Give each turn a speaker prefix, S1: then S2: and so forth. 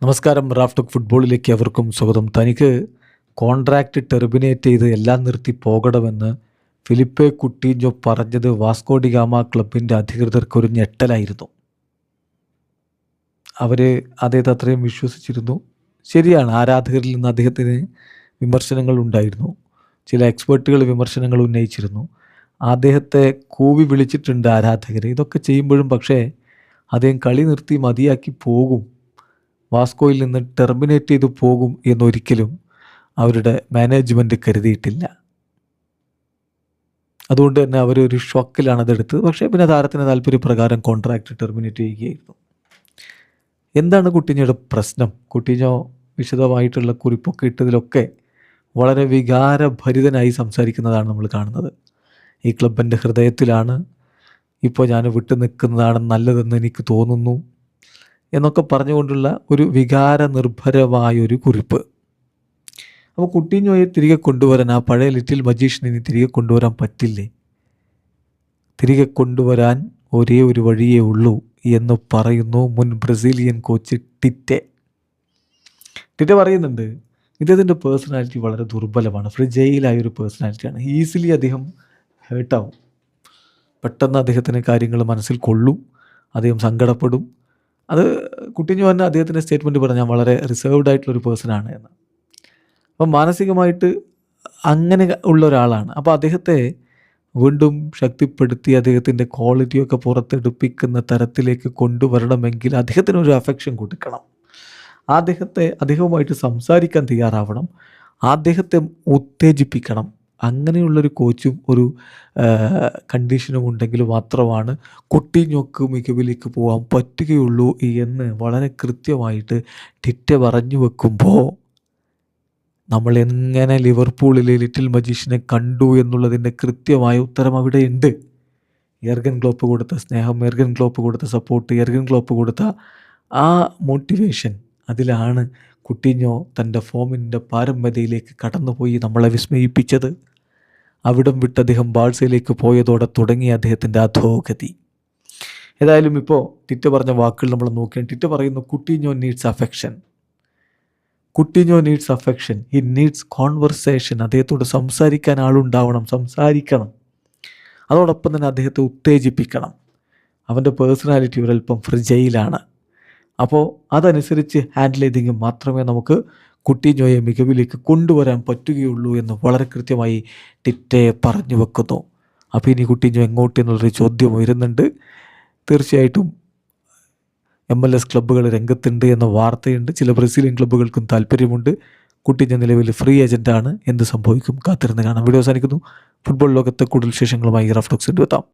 S1: നമസ്കാരം. Raf talk ഫുട്ബോളിലേക്ക് അവർക്കും സ്വാഗതം. തനിക്ക് കോൺട്രാക്റ്റ് ടെർമിനേറ്റ് ചെയ്ത് എല്ലാം നിർത്തി പോകണമെന്ന് ഫിലിപ്പെ കുട്ടീഞ്ഞോ പറഞ്ഞത് വാസ്കോ ഡി ഗാമ ക്ലബിൻ്റെ അധികൃതർക്ക് ഒരു ഞെട്ടലായിരുന്നു. അവർ അദ്ദേഹത്തെ അത്രയും വിശ്വസിച്ചിരുന്നു. ശരിയാണ്, ആരാധകരിൽ നിന്ന് അദ്ദേഹത്തിന് വിമർശനങ്ങൾ ഉണ്ടായിരുന്നു. ചില എക്സ്പേർട്ടുകൾ വിമർശനങ്ങൾ ഉന്നയിച്ചിരുന്നു. അദ്ദേഹത്തെ കൂവി വിളിച്ചിട്ടുണ്ട് ആരാധകർ. ഇതൊക്കെ ചെയ്യുമ്പോഴും പക്ഷേ അദ്ദേഹം കളി നിർത്തി മതിയാക്കി പോകും, വാസ്കോയിൽ നിന്ന് ടെർമിനേറ്റ് ചെയ്തു പോകും എന്നൊരിക്കലും അവരുടെ മാനേജ്മെൻറ്റ് കരുതിയിട്ടില്ല. അതുകൊണ്ട് തന്നെ അവരൊരു ഷോക്കിലാണ് അതെടുത്തത്. പക്ഷേ പിന്നെ താരത്തിൻ്റെ താല്പര്യപ്രകാരം കോൺട്രാക്റ്റ് ടെർമിനേറ്റ് ചെയ്യുകയായിരുന്നു. എന്താണ് കുട്ടീഞ്ഞോയുടെ പ്രശ്നം? കുട്ടീഞ്ഞോ വിശദമായിട്ടുള്ള കുറിപ്പൊക്കെ ഇട്ടതിലൊക്കെ വളരെ വികാരഭരിതനായി സംസാരിക്കുന്നതാണ് നമ്മൾ കാണുന്നത്. ഈ ക്ലബിൻ്റെ ഹൃദയത്തിലാണ്, ഇപ്പോൾ ഞാൻ വിട്ടു നിൽക്കുന്നതാണ് നല്ലതെന്ന് എനിക്ക് തോന്നുന്നു എന്നൊക്കെ പറഞ്ഞുകൊണ്ടുള്ള ഒരു വികാര നിർഭരമായൊരു കുറിപ്പ്. അപ്പോൾ കുട്ടീഞ്ഞോയെ തിരികെ കൊണ്ടുവരാൻ, ആ പഴയ ലിറ്റിൽ മജീഷ്യനെ തിരികെ കൊണ്ടുവരാൻ പറ്റില്ലേ? തിരികെ കൊണ്ടുവരാൻ ഒരേ ഒരു വഴിയേ ഉള്ളൂ എന്ന് പറയുന്നു മുൻ ബ്രസീലിയൻ കോച്ച് ടിറ്റെ. ടിറ്റെ പറയുന്നുണ്ട്, ഇദ്ദേഹത്തിൻ്റെ പേഴ്സണാലിറ്റി വളരെ ദുർബലമാണ്, ഫ്രിജൈലായൊരു പേഴ്സണാലിറ്റിയാണ്. ഈസിലി അദ്ദേഹം ഹേർട്ടാവും, പെട്ടെന്ന് അദ്ദേഹത്തിന് കാര്യങ്ങൾ മനസ്സിൽ കൊള്ളും, അദ്ദേഹം സങ്കടപ്പെടും. അത് കുട്ടീഞ്ഞോ തന്നെ അദ്ദേഹത്തിൻ്റെ സ്റ്റേറ്റ്മെൻറ്റ് പറഞ്ഞാൽ വളരെ റിസർവ്ഡ് ആയിട്ടുള്ളൊരു പേഴ്സണാണ് എന്ന്. അപ്പം മാനസികമായിട്ട് അങ്ങനെ ഉള്ള ഒരാളാണ്. അപ്പോൾ അദ്ദേഹത്തെ വീണ്ടും ശക്തിപ്പെടുത്തി അദ്ദേഹത്തിൻ്റെ ക്വാളിറ്റിയൊക്കെ പുറത്തെടുപ്പിക്കുന്ന തരത്തിലേക്ക് കൊണ്ടുവരണമെങ്കിൽ അദ്ദേഹത്തിനൊരു അഫെക്ഷൻ കൊടുക്കണം. അദ്ദേഹവുമായിട്ട് സംസാരിക്കാൻ തയ്യാറാവണം, അദ്ദേഹത്തെ ഉത്തേജിപ്പിക്കണം. അങ്ങനെയുള്ളൊരു കോച്ചും ഒരു കണ്ടീഷനും ഉണ്ടെങ്കിൽ മാത്രമാണ് കുട്ടീഞ്ഞോക്ക് മികവിലേക്ക് പോകാൻ പറ്റുകയുള്ളൂ എന്ന് വളരെ കൃത്യമായിട്ട് ടിറ്റെ പറഞ്ഞു വെക്കുമ്പോൾ നമ്മൾ എങ്ങനെ ലിവർപൂളിലെ ലിറ്റിൽ മജീഷ്യനെ കണ്ടു എന്നുള്ളതിൻ്റെ കൃത്യമായ ഉത്തരം അവിടെയുണ്ട്. യെർഗൻ ക്ലോപ്പ് കൊടുത്ത സ്നേഹം, യെർഗൻ ക്ലോപ്പ് കൊടുത്ത സപ്പോർട്ട്, യെർഗൻ ക്ലോപ്പ് കൊടുത്ത ആ മോട്ടിവേഷൻ, അതിലാണ് കുട്ടീഞ്ഞോ തൻ്റെ ഫോമിൻ്റെ പാരമ്പര്യയിലേക്ക് കടന്നുപോയി നമ്മളെ വിസ്മയിപ്പിച്ചത്. അവിടം വിട്ട് അദ്ദേഹം ബാഴ്സയിലേക്ക് പോയതോടെ തുടങ്ങിയ അദ്ദേഹത്തിൻ്റെ അധോഗതി. ഏതായാലും ഇപ്പോൾ ടിറ്റെ പറഞ്ഞ വാക്കുകൾ നമ്മൾ നോക്കിയാൽ ടിറ്റെ പറയുന്നു, Coutinho needs affection. Coutinho needs affection, he needs conversation. അദ്ദേഹത്തോട് സംസാരിക്കാൻ ആളുണ്ടാവണം, സംസാരിക്കണം. അതോടൊപ്പം തന്നെ അദ്ദേഹത്തെ ഉത്തേജിപ്പിക്കണം. അവൻ്റെ പേഴ്സണാലിറ്റി ഒരല്പം ഫ്രിജൈലാണ്. അപ്പോൾ അതനുസരിച്ച് ഹാൻഡിൽ ചെയ്തെങ്കിൽ മാത്രമേ നമുക്ക് കുട്ടീഞ്ഞോയെ മികവിലേക്ക് കൊണ്ടുവരാൻ പറ്റുകയുള്ളൂ എന്ന് വളരെ കൃത്യമായി ടിറ്റെ പറഞ്ഞു വെക്കുന്നു. അപ്പോൾ ഇനി കുട്ടീഞ്ഞോ എങ്ങോട്ട് എന്നുള്ളൊരു ചോദ്യം വരുന്നുണ്ട്. തീർച്ചയായിട്ടും MLS ക്ലബ്ബുകൾ രംഗത്തുണ്ട് എന്ന വാർത്തയുണ്ട്. ചില ബ്രസീലിയൻ ക്ലബ്ബുകൾക്കും താല്പര്യമുണ്ട്. കുട്ടീഞ്ഞോ നിലവിൽ ഫ്രീ ഏജൻറ്റാണ്. എന്ത് സംഭവിക്കും കാത്തിരുന്ന് കാണാം. വീഡിയോ അവസാനിക്കുന്നു. ഫുട്ബോൾ ലോകത്തെ കൂടുതൽ വിശേഷങ്ങളുമായി റാഫ് ടോക്സിൽ എത്താം.